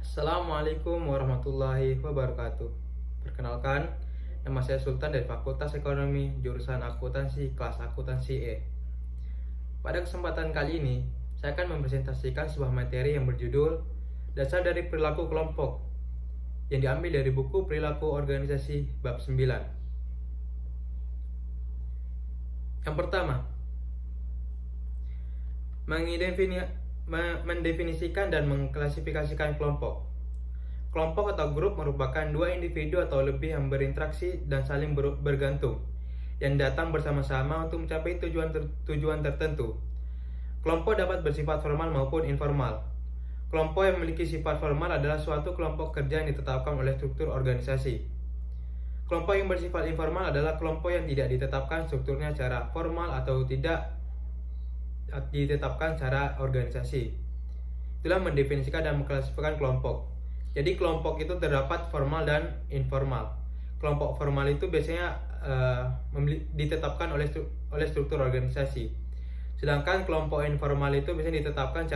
Assalamualaikum warahmatullahi wabarakatuh. Perkenalkan, nama saya Sultan dari Fakultas Ekonomi, jurusan Akuntansi, kelas Akuntansi E. Pada kesempatan kali ini, saya akan mempresentasikan sebuah materi yang berjudul Dasar dari Perilaku Kelompok, yang diambil dari buku Perilaku Organisasi bab 9. Yang pertama, mendefinisikan dan mengklasifikasikan kelompok. Kelompok atau grup merupakan dua individu atau lebih yang berinteraksi dan saling bergantung, yang datang bersama-sama untuk mencapai tujuan tertentu. Kelompok dapat bersifat formal maupun informal. Kelompok yang memiliki sifat formal adalah suatu kelompok kerja yang ditetapkan oleh struktur organisasi. Kelompok yang bersifat informal adalah kelompok yang tidak ditetapkan strukturnya secara formal atau tidak ditetapkan secara organisasi. Itulah mendefinisikan dan mengklasifikasikan kelompok. Jadi kelompok itu terdapat formal dan informal. Kelompok formal itu biasanya ditetapkan oleh struktur organisasi. Sedangkan kelompok informal itu biasanya ditetapkan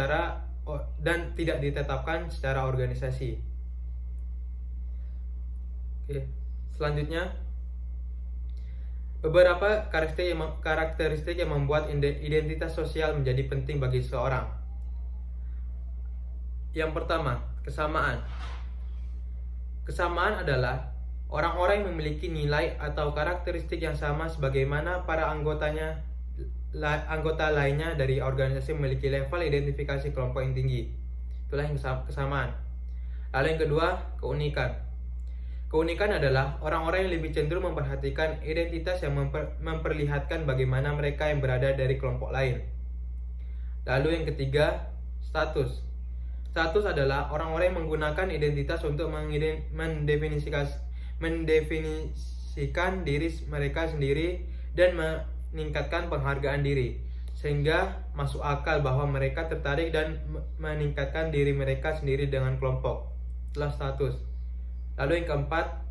dan tidak ditetapkan secara organisasi. Oke, selanjutnya beberapa karakteristik yang membuat identitas sosial menjadi penting bagi seseorang. Yang pertama, kesamaan. Kesamaan adalah orang-orang yang memiliki nilai atau karakteristik yang sama sebagaimana para anggota lainnya dari organisasi memiliki level identifikasi kelompok yang tinggi. Itulah yang kesamaan. Lalu yang kedua, keunikan. Keunikan adalah orang-orang yang lebih cenderung memperhatikan identitas yang memperlihatkan bagaimana mereka yang berada dari kelompok lain. Lalu yang ketiga, status. Status adalah orang-orang yang menggunakan identitas untuk mendefinisikan diri mereka sendiri dan meningkatkan penghargaan diri, sehingga masuk akal bahwa mereka tertarik dan meningkatkan diri mereka sendiri dengan kelompok. Itulah status. Lalu yang keempat,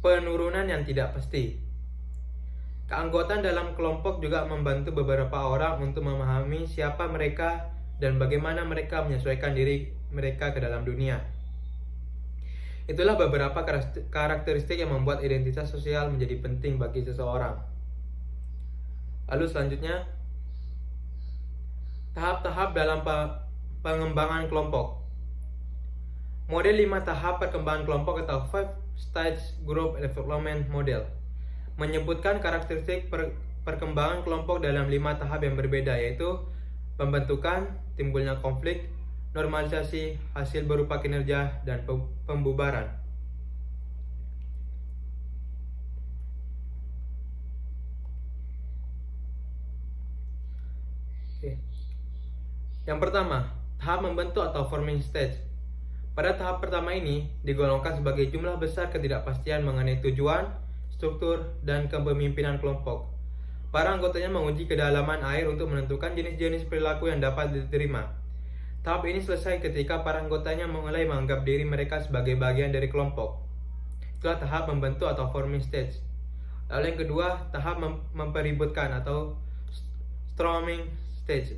penurunan yang tidak pasti. Keanggotaan dalam kelompok juga membantu beberapa orang untuk memahami siapa mereka dan bagaimana mereka menyesuaikan diri mereka ke dalam dunia. Itulah beberapa karakteristik yang membuat identitas sosial menjadi penting bagi seseorang. Lalu selanjutnya, tahap-tahap dalam pengembangan kelompok. Model 5 tahap perkembangan kelompok atau 5 Stage Group Development Model menyebutkan karakteristik perkembangan kelompok dalam 5 tahap yang berbeda, yaitu pembentukan, timbulnya konflik, normalisasi, hasil berupa kinerja, dan pembubaran. Oke. Yang pertama, tahap membentuk atau forming stage. Pada tahap pertama ini digolongkan sebagai jumlah besar ketidakpastian mengenai tujuan, struktur, dan kepemimpinan kelompok. Para anggotanya menguji kedalaman air untuk menentukan jenis-jenis perilaku yang dapat diterima. Tahap ini selesai ketika para anggotanya mulai menganggap diri mereka sebagai bagian dari kelompok. Itulah tahap membentuk atau forming stage. Lalu yang kedua, tahap mempeributkan atau storming stage.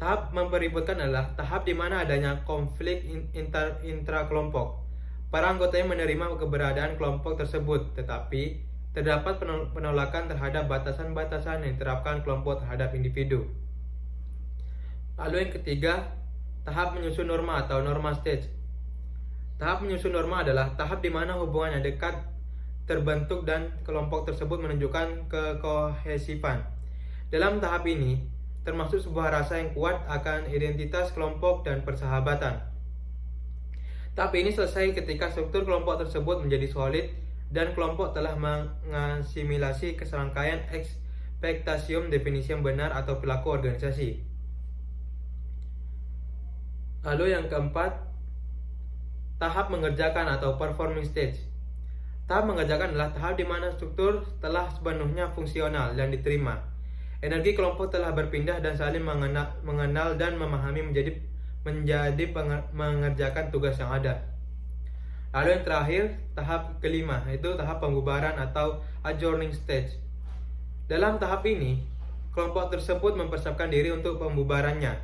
Tahap mempeributkan adalah tahap di mana adanya konflik intra-kelompok. Para anggotanya menerima keberadaan kelompok tersebut, tetapi terdapat penolakan terhadap batasan-batasan yang diterapkan kelompok terhadap individu. Lalu yang ketiga, tahap menyusun norma atau norma stage. Tahap menyusun norma adalah tahap di mana hubungan yang dekat terbentuk dan kelompok tersebut menunjukkan kekohesifan. Dalam tahap ini, termasuk sebuah rasa yang kuat akan identitas kelompok dan persahabatan. Tahap ini selesai ketika struktur kelompok tersebut menjadi solid dan kelompok telah mengasimilasi keserangkaian ekspektasium definisi yang benar atau perilaku organisasi. Lalu yang keempat, tahap mengerjakan atau performing stage. Tahap mengerjakan adalah tahap di mana struktur telah sepenuhnya fungsional dan diterima. Energi kelompok telah berpindah dan saling mengenal dan memahami menjadi mengerjakan tugas yang ada. Lalu yang terakhir, tahap kelima, yaitu tahap pembubaran atau adjourning stage. Dalam tahap ini, kelompok tersebut mempersiapkan diri untuk pembubarannya.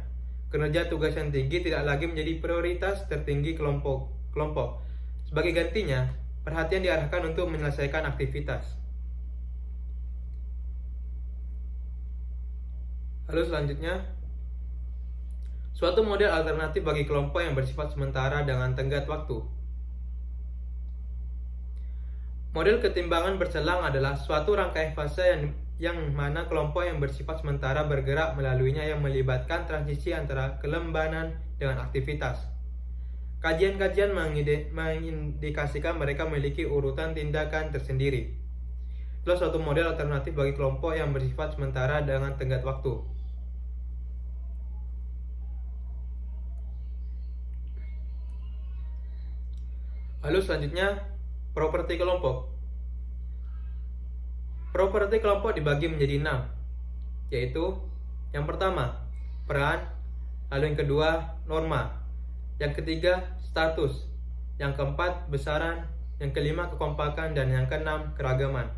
Kinerja tugas yang tinggi tidak lagi menjadi prioritas tertinggi kelompok. Sebagai gantinya, perhatian diarahkan untuk menyelesaikan aktivitas. Lalu selanjutnya, suatu model alternatif bagi kelompok yang bersifat sementara dengan tenggat waktu. Model ketimbangan berselang adalah suatu rangkaian fase yang mana kelompok yang bersifat sementara bergerak melaluinya yang melibatkan transisi antara kelembanan dengan aktivitas. Kajian-kajian mengindikasikan mereka memiliki urutan tindakan tersendiri. Itulah suatu model alternatif bagi kelompok yang bersifat sementara dengan tenggat waktu. Lalu selanjutnya, properti kelompok. Properti kelompok dibagi menjadi 6, yaitu yang pertama, peran, lalu yang kedua, norma, yang ketiga, status, yang keempat, besaran, yang kelima, kekompakan, dan yang keenam, keragaman.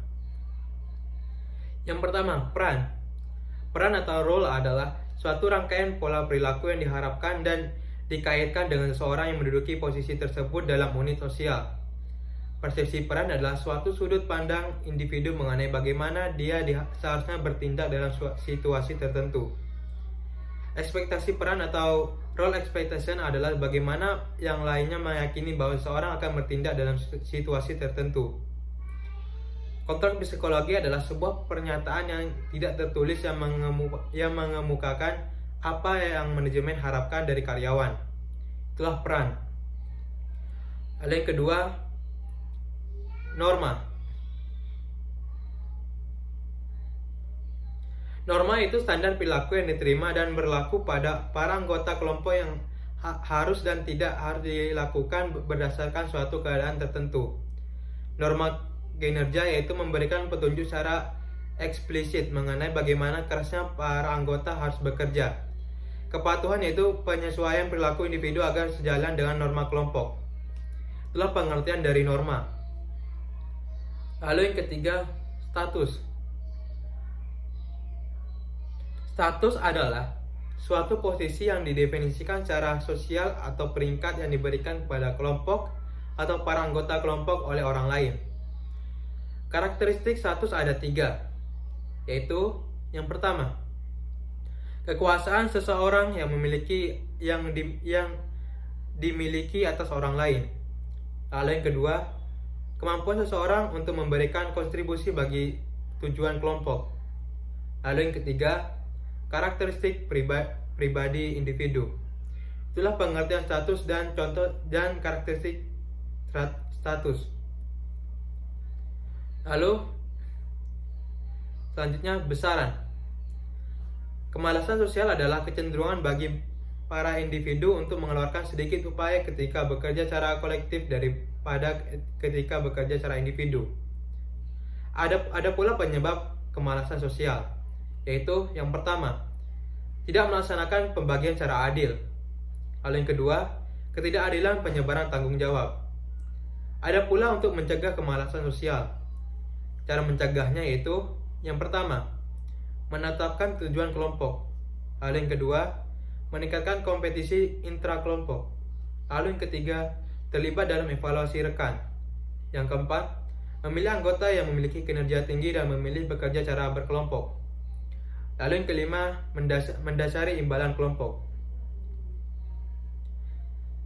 Yang pertama, peran. Peran atau role adalah suatu rangkaian pola perilaku yang diharapkan dan dikaitkan dengan seseorang yang menduduki posisi tersebut dalam unit sosial. Persepsi peran adalah suatu sudut pandang individu mengenai bagaimana dia seharusnya bertindak dalam situasi tertentu. Ekspektasi peran atau role expectation adalah bagaimana yang lainnya meyakini bahwa seseorang akan bertindak dalam situasi tertentu. Kontrak psikologi adalah sebuah pernyataan yang tidak tertulis yang mengemukakan apa yang manajemen harapkan dari karyawan. Itulah peran. Lalu yang kedua, norma. Norma itu standar perilaku yang diterima dan berlaku pada para anggota kelompok yang harus dan tidak harus dilakukan berdasarkan suatu keadaan tertentu. Norma kinerja yaitu memberikan petunjuk secara eksplisit mengenai bagaimana kerasnya para anggota harus bekerja. Kepatuhan yaitu penyesuaian perilaku individu agar sejalan dengan norma kelompok. Itulah pengertian dari norma. Lalu yang ketiga, status. Status adalah suatu posisi yang didefinisikan secara sosial atau peringkat yang diberikan kepada kelompok atau para anggota kelompok oleh orang lain. Karakteristik status ada 3, yaitu yang pertama, kekuasaan seseorang yang dimiliki atas orang lain. Lalu yang kedua, kemampuan seseorang untuk memberikan kontribusi bagi tujuan kelompok. Lalu yang ketiga, karakteristik pribadi individu. Itulah pengertian status dan contoh dan karakteristik status. Lalu selanjutnya, besaran. Kemalasan sosial adalah kecenderungan bagi para individu untuk mengeluarkan sedikit upaya ketika bekerja secara kolektif daripada ketika bekerja secara individu. Ada pula penyebab kemalasan sosial, yaitu yang pertama, tidak melaksanakan pembagian secara adil. Lalu yang kedua, ketidakadilan penyebaran tanggung jawab. Ada pula untuk mencegah kemalasan sosial. Cara mencegahnya yaitu yang pertama, menetapkan tujuan kelompok. Lalu yang kedua, meningkatkan kompetisi intrakelompok. Lalu yang ketiga, terlibat dalam evaluasi rekan. Yang keempat, memilih anggota yang memiliki kinerja tinggi dan memilih bekerja secara berkelompok. Lalu yang kelima, mendasari imbalan kelompok.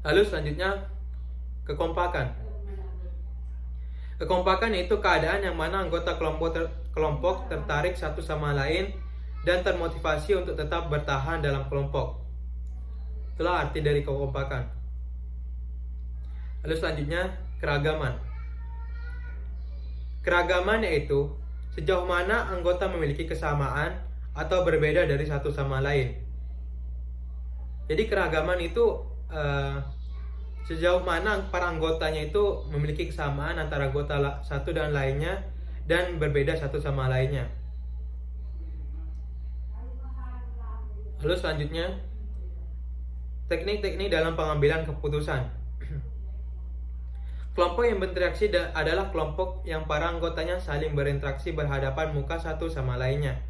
Lalu selanjutnya, kekompakan. Kekompakan yaitu keadaan yang mana anggota kelompok tertarik satu sama lain dan termotivasi untuk tetap bertahan dalam kelompok. Itulah arti dari kekompakan. Lalu selanjutnya, keragaman. Keragaman yaitu sejauh mana anggota memiliki kesamaan atau berbeda dari satu sama lain. Jadi keragaman itu sejauh mana para anggotanya itu memiliki kesamaan antara anggota satu dan lainnya dan berbeda satu sama lainnya. Lalu selanjutnya, teknik-teknik dalam pengambilan keputusan. Kelompok yang berinteraksi adalah kelompok yang para anggotanya saling berinteraksi berhadapan muka satu sama lainnya.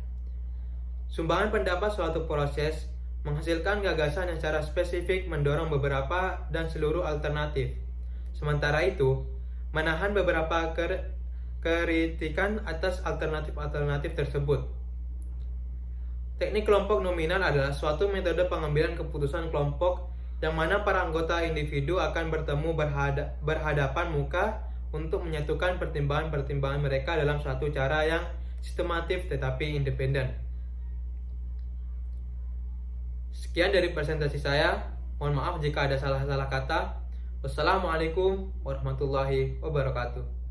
Sumbangan pendapat suatu proses menghasilkan gagasan yang secara spesifik mendorong beberapa dan seluruh alternatif. Sementara itu, menahan beberapa kritikan atas alternatif-alternatif tersebut. Teknik kelompok nominal adalah suatu metode pengambilan keputusan kelompok yang mana para anggota individu akan bertemu berhadapan muka untuk menyatukan pertimbangan-pertimbangan mereka dalam suatu cara yang sistematif tetapi independen. Sekian dari presentasi saya. Mohon maaf jika ada salah-salah kata. Wassalamualaikum warahmatullahi wabarakatuh.